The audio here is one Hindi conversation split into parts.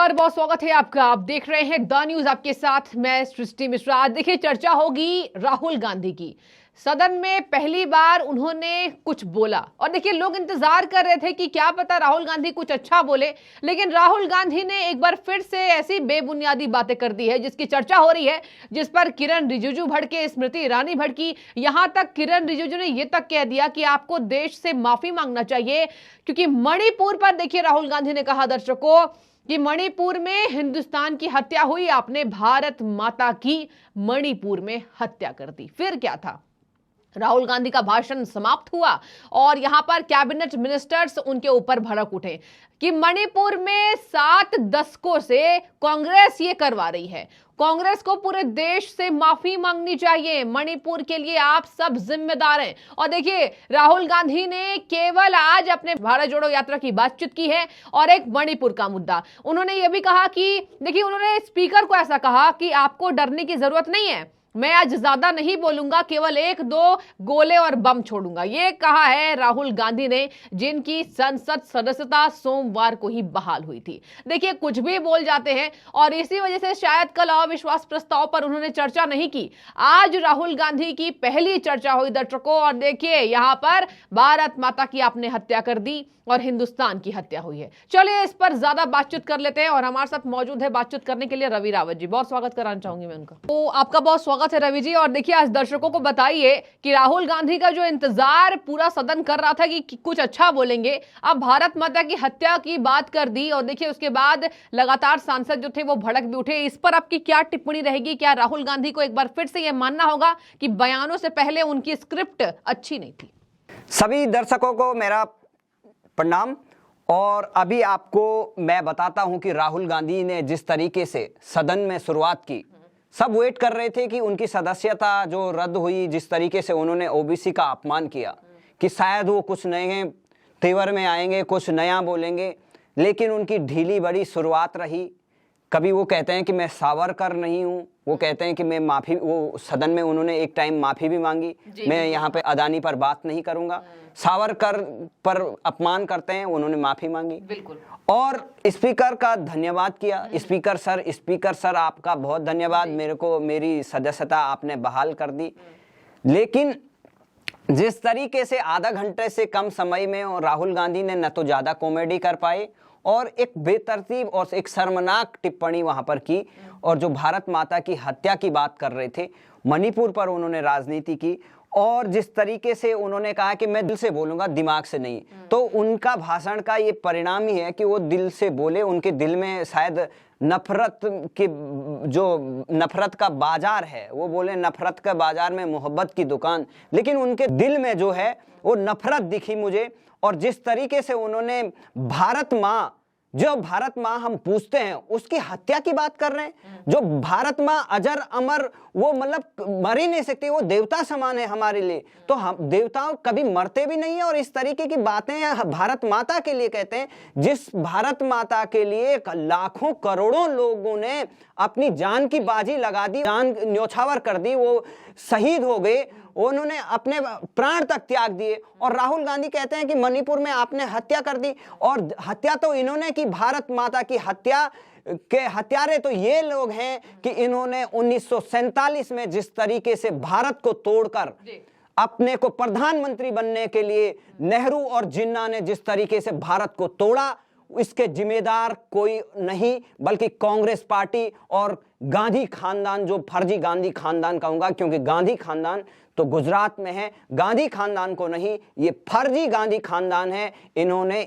नमस्कार, बहुत स्वागत है आपका। आप देख रहे हैं द न्यूज, आपके साथ मैं सृष्टि मिश्रा। आज देखिए चर्चा होगी राहुल गांधी की। सदन में पहली बार उन्होंने कुछ बोला और देखिए लोग इंतजार कर रहे थे कि क्या पता राहुल गांधी कुछ अच्छा बोले, लेकिन राहुल गांधी ने एक बार फिर से ऐसी बेबुनियादी बातें कर दी है जिसकी चर्चा हो रही है, जिस पर किरण रिजिजू भड़के, स्मृति ईरानी भड़की। यहां तक किरण रिजिजू ने यह तक कह दिया कि आपको देश से माफी मांगना चाहिए, क्योंकि मणिपुर पर देखिए राहुल गांधी ने कहा दर्शकों कि मणिपुर में हिंदुस्तान की हत्या हुई, आपने भारत माता की मणिपुर में हत्या कर दी। फिर क्या था, राहुल गांधी का भाषण समाप्त हुआ और यहां पर कैबिनेट मिनिस्टर्स उनके ऊपर भड़क उठे कि मणिपुर में 7 दशकों से कांग्रेस ये करवा रही है, कांग्रेस को पूरे देश से माफी मांगनी चाहिए, मणिपुर के लिए आप सब जिम्मेदार हैं। और देखिए राहुल गांधी ने केवल आज अपने भारत जोड़ो यात्रा की बातचीत की है और एक मणिपुर का मुद्दा उन्होंने ये भी कहा कि देखिए उन्होंने स्पीकर को ऐसा कहा कि आपको डरने की जरूरत नहीं है, मैं आज ज्यादा नहीं बोलूंगा, केवल 1-2 गोले और बम छोड़ूंगा, ये कहा है राहुल गांधी ने, जिनकी संसद सदस्यता सोमवार को ही बहाल हुई थी। देखिए कुछ भी बोल जाते हैं और इसी वजह से शायद कल अविश्वास प्रस्ताव पर उन्होंने चर्चा नहीं की। आज राहुल गांधी की पहली चर्चा हुई दर्शकों, और देखिए यहां पर भारत माता की आपने हत्या कर दी और हिंदुस्तान की हत्या हुई है। चलिए इस पर ज्यादा बातचीत कर लेते हैं और हमारे साथ मौजूद है बातचीत करने के लिए रवि रावत जी। बहुत स्वागत कराना चाहूंगी मैं उनका। तो आपका बहुत स्वागत है रवि जी। और देखिए आज दर्शकों को बताइए कि राहुल गांधी का जो इंतजार पूरा सदन कर रहा था कि कुछ अच्छा बोलेंगे, अब भारत माता की हत्या की बात कर दी और देखिए उसके बाद लगातार सांसद जो थे वो भड़क भी उठे। इस पर आपकी क्या टिप्पणी रहेगी? क्या राहुल गांधी को एक बार फिर से यह मानना होगा कि बयानों से पहले उनकी स्क्रिप्ट अच्छी नहीं थी? सभी दर्शकों को मेरा प्रणाम। और अभी आपको मैं बताता हूं कि राहुल गांधी ने जिस तरीके से सदन में शुरुआत की, सब वेट कर रहे थे कि उनकी सदस्यता जो रद्द हुई, जिस तरीके से उन्होंने ओबीसी का अपमान किया कि शायद वो कुछ नए तेवर में आएंगे, कुछ नया बोलेंगे, लेकिन उनकी ढीली बड़ी शुरुआत रही। कभी वो कहते हैं कि मैं सावरकर नहीं हूँ, वो कहते हैं कि मैं माफ़ी, वो सदन में उन्होंने एक टाइम माफ़ी भी मांगी, मैं यहाँ पे अदानी पर बात नहीं करूँगा, सावरकर पर अपमान करते हैं, उन्होंने माफ़ी मांगी बिल्कुल। और स्पीकर का धन्यवाद किया, स्पीकर सर आपका बहुत धन्यवाद, मेरे को मेरी सदस्यता आपने बहाल कर दी। लेकिन जिस तरीके से आधा घंटे से कम समय में राहुल गांधी ने न तो ज़्यादा कॉमेडी कर पाए और एक बेतरतीब और एक शर्मनाक टिप्पणी वहां पर की, और जो भारत माता की हत्या की बात कर रहे थे, मणिपुर पर उन्होंने राजनीति की, और जिस तरीके से उन्होंने कहा कि मैं दिल से बोलूंगा, दिमाग से नहीं, तो उनका भाषण का ये परिणाम ही है कि वो दिल से बोले। उनके दिल में शायद नफरत के, जो नफरत का बाजार है, वो बोले नफरत के बाजार में मोहब्बत की दुकान, लेकिन उनके दिल में जो है वो नफरत दिखी मुझे। और जिस तरीके से उन्होंने भारत माँ, जो भारत माँ हम पूछते हैं उसकी हत्या की बात कर रहे हैं, जो भारत माँ अजर अमर, वो मतलब मर ही नहीं सकती, वो देवता समान है हमारे लिए, तो हम देवताओं कभी मरते भी नहीं है। और इस तरीके की बातें भारत माता के लिए कहते हैं, जिस भारत माता के लिए लाखों करोड़ों लोगों ने अपनी जान की बाजी लगा दी, जान न्योछावर कर दी, वो शहीद हो गए, उन्होंने अपने प्राण तक त्याग दिए। और राहुल गांधी कहते हैं कि मणिपुर में आपने हत्या कर दी, और हत्या तो इन्होंने की, भारत माता की हत्या के हत्यारे तो ये लोग हैं कि इन्होंने 1947 में जिस तरीके से भारत को तोड़कर अपने को प्रधानमंत्री बनने के लिए नेहरू और जिन्ना ने जिस तरीके से भारत को तोड़ा, इसके जिम्मेदार कोई नहीं बल्कि कांग्रेस पार्टी और गांधी खानदान, जो फर्जी गांधी खानदान कहूंगा, क्योंकि गांधी खानदान तो गुजरात में है, गांधी खानदान को नहीं, ये फर्जी गांधी खानदान है, इन्होंने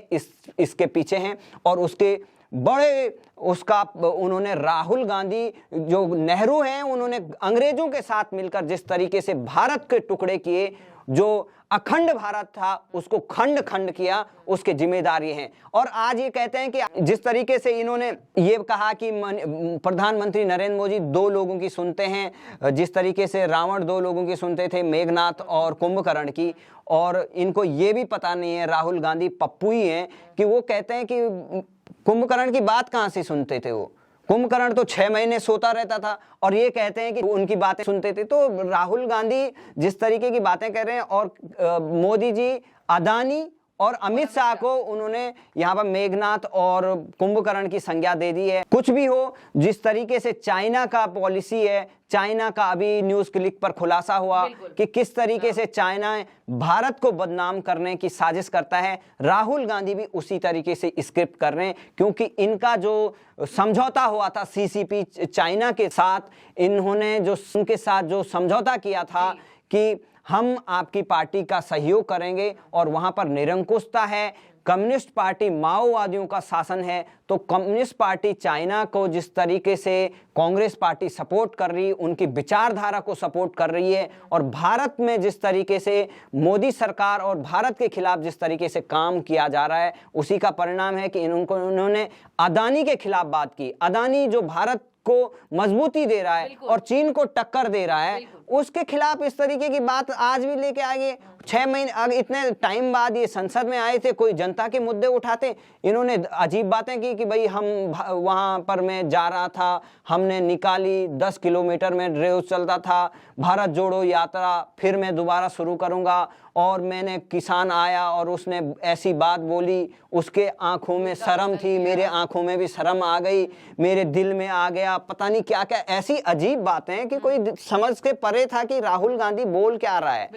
इसके पीछे हैं। और उसके बड़े उसका उन्होंने राहुल गांधी, जो नेहरू हैं, उन्होंने अंग्रेजों के साथ मिलकर जिस तरीके से भारत के टुकड़े किए, जो अखंड भारत था उसको खंड खंड किया, उसके जिम्मेदार ये हैं। और आज ये कहते हैं कि जिस तरीके से इन्होंने ये कहा कि प्रधानमंत्री नरेंद्र मोदी 2 लोगों की सुनते हैं, जिस तरीके से रावण 2 लोगों की सुनते थे, मेघनाथ और कुंभकर्ण की, और इनको ये भी पता नहीं है, राहुल गांधी पप्पू ही हैं, कि वो कहते हैं कि कुंभकर्ण की बात कहाँ से सुनते थे, वो कुंभकर्ण तो 6 महीने सोता रहता था, और ये कहते हैं कि उनकी बातें सुनते थे। तो राहुल गांधी जिस तरीके की बातें कर रहे हैं, और मोदी जी अदानी और अमित शाह को उन्होंने यहाँ पर मेघनाथ और कुंभकर्ण की संज्ञा दे दी है। कुछ भी हो, जिस तरीके से चाइना का पॉलिसी है, चाइना का अभी न्यूज क्लिक पर खुलासा हुआ कि किस तरीके से चाइना भारत को बदनाम करने की साजिश करता है, राहुल गांधी भी उसी तरीके से स्क्रिप्ट कर रहे हैं। क्योंकि इनका जो समझौता हुआ था सीसीपी चाइना के साथ, इन्होंने जो उनके साथ जो समझौता किया था कि हम आपकी पार्टी का सहयोग करेंगे और वहां पर निरंकुशता है, कम्युनिस्ट पार्टी माओवादियों का शासन है, तो कम्युनिस्ट पार्टी चाइना को जिस तरीके से कांग्रेस पार्टी सपोर्ट कर रही है, उनकी विचारधारा को सपोर्ट कर रही है, और भारत में जिस तरीके से मोदी सरकार और भारत के खिलाफ जिस तरीके से काम किया जा रहा है, उसी का परिणाम है कि इन्होंने अदानी के खिलाफ बात की। अदानी जो भारत को मजबूती दे रहा है और चीन को टक्कर दे रहा है, उसके खिलाफ इस तरीके की बात आज भी लेके आए। 6 महीने इतने टाइम बाद ये संसद में आए थे, कोई जनता के मुद्दे उठाते, इन्होंने अजीब बातें की कि भाई हम वहां पर मैं जा रहा था, हमने निकाली 10 किलोमीटर में रेस चलता था, भारत जोड़ो यात्रा फिर मैं दोबारा शुरू करूंगा, और मैंने किसान आया और उसने ऐसी बात बोली, उसके आंखों में शर्म थी, मेरे आंखों में भी शर्म आ गई, मेरे दिल में आ गया, पता नहीं क्या क्या ऐसी अजीब बातें कि कोई समझ के परे था कि राहुल गांधी बोल क्या रहा है।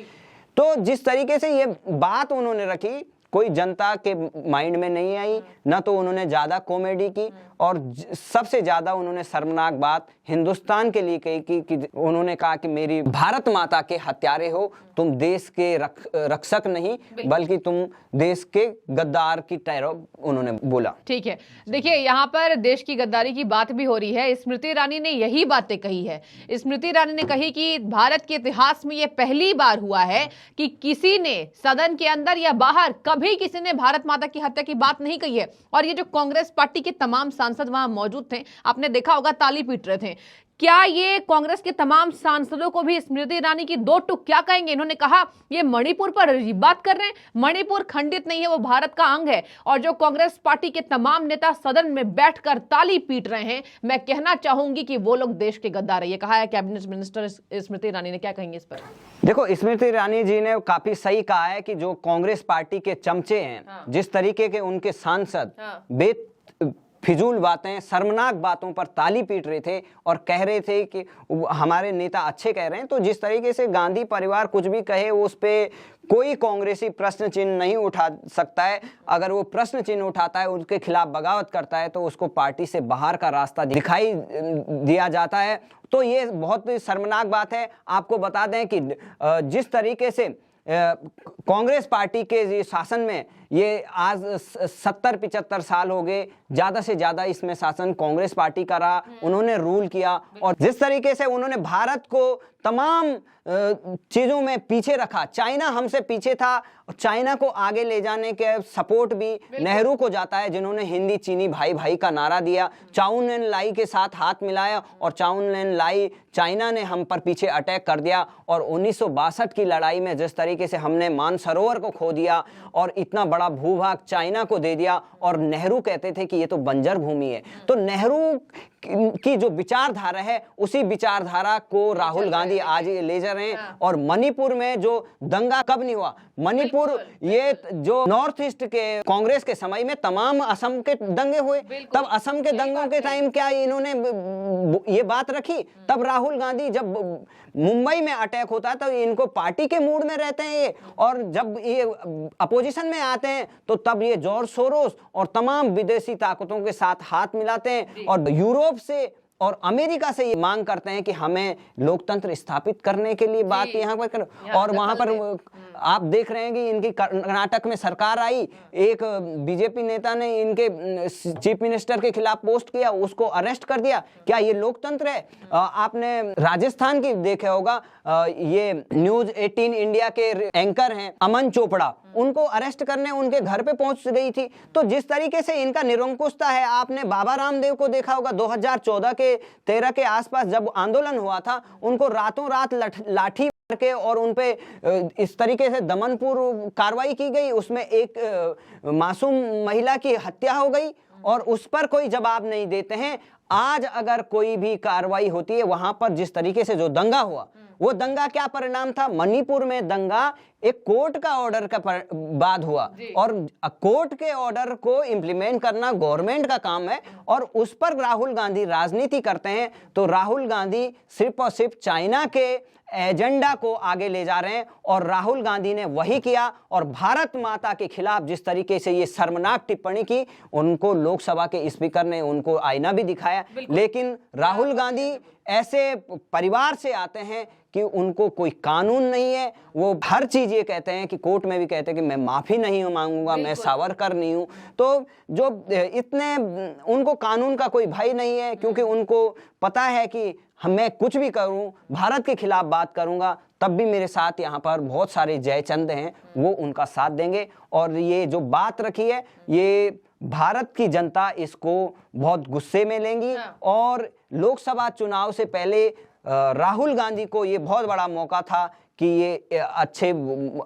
तो जिस तरीके से ये बात उन्होंने रखी, कोई जनता के माइंड में नहीं आई, ना तो उन्होंने ज्यादा कॉमेडी की, और सबसे ज्यादा उन्होंने शर्मनाक बात हिंदुस्तान के लिए कही कि उन्होंने कहा कि मेरी भारत माता के हत्यारे हो, तुम देश के रक्षक नहीं बल्कि तुम देश के गद्दार की तरह उन्होंने बोला। ठीक है, देखिए यहाँ पर देश की गद्दारी की बात भी हो रही है। स्मृति ईरानी ने यही बातें कही है। स्मृति ईरानी ने कही कि भारत के इतिहास में यह पहली बार हुआ है कि किसी ने सदन के अंदर या बाहर कभी किसी ने भारत माता की हत्या की बात नहीं कही है। और ये जो कांग्रेस पार्टी के तमाम सांसद वहां मौजूद थे, आपने देखा होगा, ताली पीट रहे थे। क्या ये कांग्रेस के तमाम सांसदों को भी स्मृति ईरानी की दो टुक क्या कहेंगे? इन्होंने कहा ये मणिपुर पर बात कर रहे हैं, मणिपुर खंडित नहीं है, वो भारत का अंग है। और जो कांग्रेस पार्टी के तमाम नेता सदन में बैठकर ताली पीट रहे हैं, मैं कहना चाहूंगी कि वो लोग देश के गद्दार है। ये कहा है कैबिनेट मिनिस्टर स्मृति ईरानी ने। क्या कहेंगे इस पर? देखो, स्मृति ईरानी जी ने काफी सही कहा है कि जो कांग्रेस पार्टी के चमचे हैं, जिस तरीके के उनके सांसद फिजूल बातें, शर्मनाक बातों पर ताली पीट रहे थे और कह रहे थे कि हमारे नेता अच्छे कह रहे हैं, तो जिस तरीके से गांधी परिवार कुछ भी कहे उस पे कोई कांग्रेसी प्रश्न चिन्ह नहीं उठा सकता है। अगर वो प्रश्न चिन्ह उठाता है, उनके खिलाफ बगावत करता है, तो उसको पार्टी से बाहर का रास्ता दिखाई दिया जाता है। तो ये बहुत शर्मनाक बात है। आपको बता दें कि जिस तरीके से कांग्रेस पार्टी के शासन में ये आज 70-75 साल हो गए, ज्यादा से ज्यादा इसमें शासन कांग्रेस पार्टी का रहा, उन्होंने रूल किया, और जिस तरीके से उन्होंने भारत को तमाम चीजों में पीछे रखा। चाइना हमसे पीछे था, चाइना को आगे ले जाने के सपोर्ट भी नेहरू को जाता है, जिन्होंने हिंदी चीनी भाई भाई का नारा दिया, चाउन एन लाई के साथ हाथ मिलाया, और चाउन एन लाई चाइना ने हम पर पीछे अटैक कर दिया। और 1962 की लड़ाई में जिस तरीके से हमने मानसरोवर को खो दिया और इतना बड़ा भूभाग चाइना को दे दिया, और नेहरू कहते थे कि ये तो बंजर भूमि है। तो नेहरू की जो विचारधारा है, उसी विचारधारा को राहुल गांधी आज ले जा रहे हैं। और मणिपुर में जो दंगा कब नहीं हुआ, मणिपुर ये जो नॉर्थ ईस्ट के कांग्रेस के समय में तमाम असम के दंगे हुए, तब असम के दंगों के टाइम क्या इन्होंने ये बात रखी? तब राहुल गांधी जब मुंबई में अटैक होता है तो इनको पार्टी के मूड में रहते हैं ये, और जब ये अपोजिशन में आते हैं तो तब ये जॉर्ज सोरोस और तमाम विदेशी ताकतों के साथ हाथ मिलाते हैं, और यूरोप से और अमेरिका से ये मांग करते हैं कि हमें लोकतंत्र स्थापित करने के लिए बात यहाँ पर करें। और वहां पर आप देख रहे हैं कि इनकी कर्नाटक में सरकार आई, एक बीजेपी नेता ने इनके चीफ मिनिस्टर के खिलाफ पोस्ट किया, उसको अरेस्ट कर दिया। क्या ये लोकतंत्र है? आपने राजस्थान की देखा होगा, ये न्यूज 18 इंडिया के एंकर हैं अमन चोपड़ा, उनको अरेस्ट करने उनके घर पे पहुंच गई थी। तो जिस तरीके से इनका निरंकुशता है, आपने बाबा रामदेव को देखा होगा 2014 के 13 के आसपास जब आंदोलन हुआ था, उनको रातों रात लाठी के और उनपे इस तरीके से दमनपूर्व कार्रवाई की गई, उसमें एक मासूम महिला की हत्या हो गई और उस पर कोई जवाब नहीं देते हैं। आज अगर कोई भी कार्रवाई होती है, वहां पर जिस तरीके से जो दंगा हुआ वो दंगा क्या परिणाम था? मणिपुर में दंगा एक कोर्ट का ऑर्डर का बाद हुआ, और कोर्ट के ऑर्डर को इम्प्लीमेंट करना गवर्नमेंट का काम है, और उस पर राहुल गांधी राजनीति करते हैं। तो राहुल गांधी सिर्फ और सिर्फ चाइना के एजेंडा को आगे ले जा रहे हैं, और राहुल गांधी ने वही किया। और भारत माता के खिलाफ जिस तरीके से ये शर्मनाक टिप्पणी की, उनको लोकसभा के स्पीकर ने उनको आईना भी दिखाया। लेकिन राहुल गांधी ऐसे परिवार से आते हैं कि उनको कोई कानून नहीं है। वो हर चीज ये कहते हैं कि कोर्ट में भी कहते हैं कि मैं माफी नहीं मांगूंगा, मैं सावरकर नहीं हूं। तो जो इतने, उनको कानून का कोई भय नहीं है, क्योंकि उनको पता है कि मैं कुछ भी करूं, भारत के खिलाफ बात करूंगा, तब भी मेरे साथ यहाँ पर बहुत सारे जयचंद हैं, वो उनका साथ देंगे। और ये जो बात रखी है, ये भारत की जनता इसको बहुत गुस्से में लेंगी। और लोकसभा चुनाव से पहले राहुल गांधी को ये बहुत बड़ा मौका था कि ये अच्छे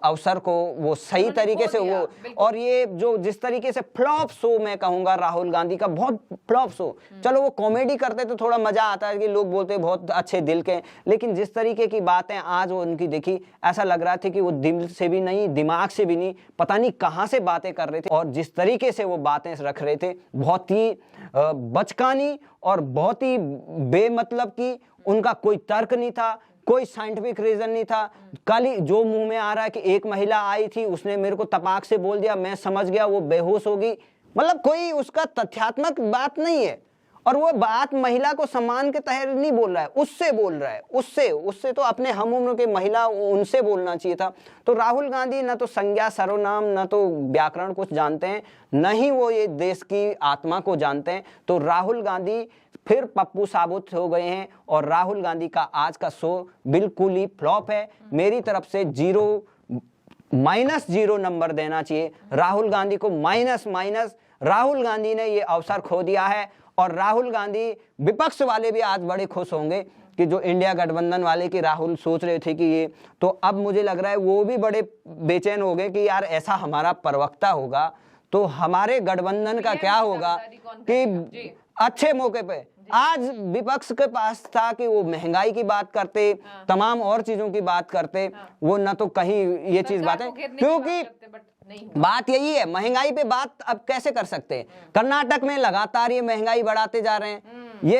अवसर को वो सही तरीके से वो, और ये जो जिस तरीके से फ्लॉप शो मैं कहूंगा राहुल गांधी का, बहुत फ्लॉप शो। चलो वो कॉमेडी करते तो थोड़ा मजा आता है कि लोग बोलते बहुत अच्छे दिल के, लेकिन जिस तरीके की बातें आज वो उनकी देखी, ऐसा लग रहा था कि वो दिल से भी नहीं, दिमाग से भी नहीं, पता नहीं कहाँ से बातें कर रहे थे। और जिस तरीके से वो बातें रख रहे थे, बहुत ही बचकानी और बहुत ही बेमतलब की, उनका कोई तर्क नहीं था, कोई साइंटिफिक रीजन नहीं था। कल ही जो मुंह में आ रहा है कि एक महिला आई थी, उसने मेरे को तपाक से बोल दिया, मैं समझ गया वो बेहोश होगी, मतलब कोई उसका तथ्यात्मक बात नहीं है। और वो बात महिला को सम्मान के तहत नहीं बोल रहा है, उससे बोल रहा है, उससे तो अपने हम उम्र के महिला, उनसे बोलना चाहिए था। तो राहुल गांधी न तो संज्ञा सर्वनाम, न तो व्याकरण कुछ जानते हैं, न ही वो ये देश की आत्मा को जानते हैं। तो राहुल गांधी फिर पप्पू साबुत हो गए हैं, और राहुल गांधी का आज का शो बिल्कुल ही फ्लॉप है। मेरी तरफ से -0 नंबर देना चाहिए राहुल गांधी को, माइनस। राहुल गांधी ने ये अवसर खो दिया है। और राहुल गांधी, विपक्ष वाले भी आज बड़े खुश होंगे कि जो इंडिया गठबंधन वाले की राहुल सोच रहे थे कि ये, तो अब मुझे लग रहा है वो भी बड़े बेचैन हो गए कि यार ऐसा हमारा प्रवक्ता होगा तो हमारे गठबंधन का क्या होगा। कि अच्छे मौके पे आज विपक्ष के पास था कि वो महंगाई की बात करते, तमाम और चीजों की बात करते, वो न तो कहीं ये चीज बातें, क्योंकि बात यही है, महंगाई पे बात अब कैसे कर सकते हैं। कर्नाटक में लगातार ये महंगाई बढ़ाते जा रहे हैं, ये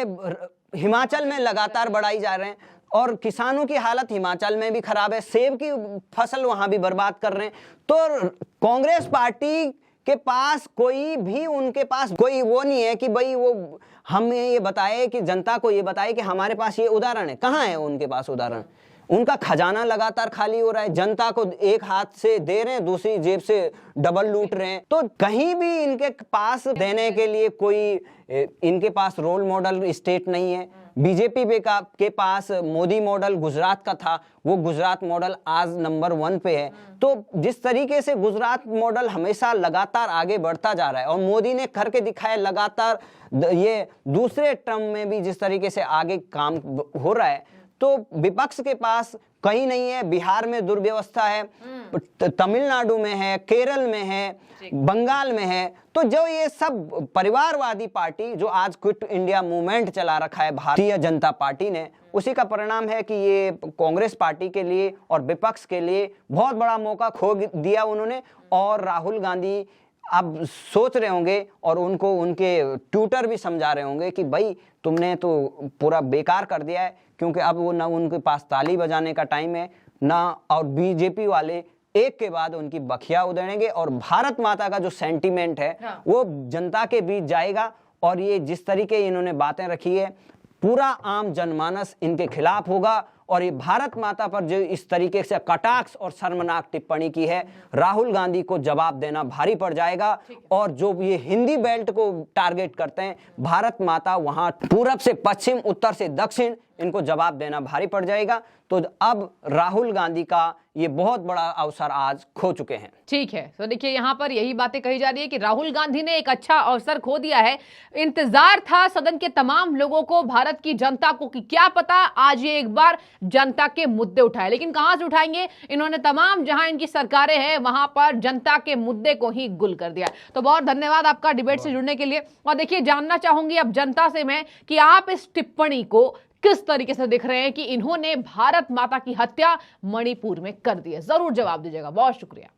हिमाचल में लगातार बढ़ाई जा रहे हैं, और किसानों की हालत हिमाचल में भी खराब है, सेब की फसल वहां भी बर्बाद कर रहे हैं। तो कांग्रेस पार्टी के पास कोई भी, उनके पास कोई वो नहीं है कि भाई वो हमें ये बताए, कि जनता को ये बताए कि हमारे पास ये उदाहरण है। कहाँ है उनके पास उदाहरण? उनका खजाना लगातार खाली हो रहा है, जनता को एक हाथ से दे रहे हैं, दूसरी जेब से डबल लूट रहे हैं। तो कहीं भी इनके पास देने के लिए कोई, इनके पास रोल मॉडल स्टेट नहीं है। बीजेपी के पास मोदी मॉडल गुजरात का था, वो गुजरात मॉडल आज नंबर 1 पे है। तो जिस तरीके से गुजरात मॉडल हमेशा लगातार आगे बढ़ता जा रहा है, और मोदी ने करके दिखाया लगातार, ये दूसरे टर्म में भी जिस तरीके से आगे काम हो रहा है, तो विपक्ष के पास कहीं नहीं है। बिहार में दुर्व्यवस्था है, तमिलनाडु में है, केरल में है, बंगाल में है। तो जो ये सब परिवारवादी पार्टी जो आज क्विट इंडिया मूवमेंट चला रखा है भारतीय जनता पार्टी ने, उसी का परिणाम है कि ये कांग्रेस पार्टी के लिए और विपक्ष के लिए बहुत बड़ा मौका खो दिया उन्होंने। और राहुल गांधी अब सोच रहे होंगे, और उनको उनके ट्यूटर भी समझा रहे होंगे कि भाई तुमने तो पूरा बेकार कर दिया है, क्योंकि अब वो ना उनके पास ताली बजाने का टाइम है ना, और बीजेपी वाले एक के बाद उनकी बखिया उधेड़ेंगे, और भारत माता का जो सेंटीमेंट है वो जनता के बीच जाएगा। और ये जिस तरीके इन्होंने बातें रखी है, पूरा आम जनमानस इनके खिलाफ होगा। और ये भारत माता पर जो इस तरीके से कटाक्ष और शर्मनाक टिप्पणी की है, राहुल गांधी को जवाब देना भारी पड़ जाएगा। और जो ये हिंदी बेल्ट को टारगेट करते हैं, भारत माता वहां पूरब से पश्चिम, उत्तर से दक्षिण, इनको जवाब देना भारी पड़ जाएगा। तो अब राहुल गांधी का ये बहुत बड़ा अवसर आज खो चुके हैं। ठीक है, तो देखिए यहाँ पर यही बातें कही जा रही है कि राहुल गांधी ने एक अच्छा अवसर खो दिया है। इंतजार था सदन के तमाम लोगों को, भारत की जनता को, कि क्या पता आज ये एक बार जनता के मुद्दे उठाए, लेकिन कहां से उठाएंगे। इन्होंने तमाम जहां इनकी सरकारें हैं वहां पर जनता के मुद्दे को ही गुल कर दिया। तो बहुत धन्यवाद आपका डिबेट से जुड़ने के लिए। और देखिए, जानना चाहूंगी अब जनता से मैं कि आप इस टिप्पणी को किस तरीके से दिख रहे हैं कि इन्होंने भारत माता की हत्या मणिपुर में कर दी है? जरूर जवाब दीजिएगा। बहुत शुक्रिया।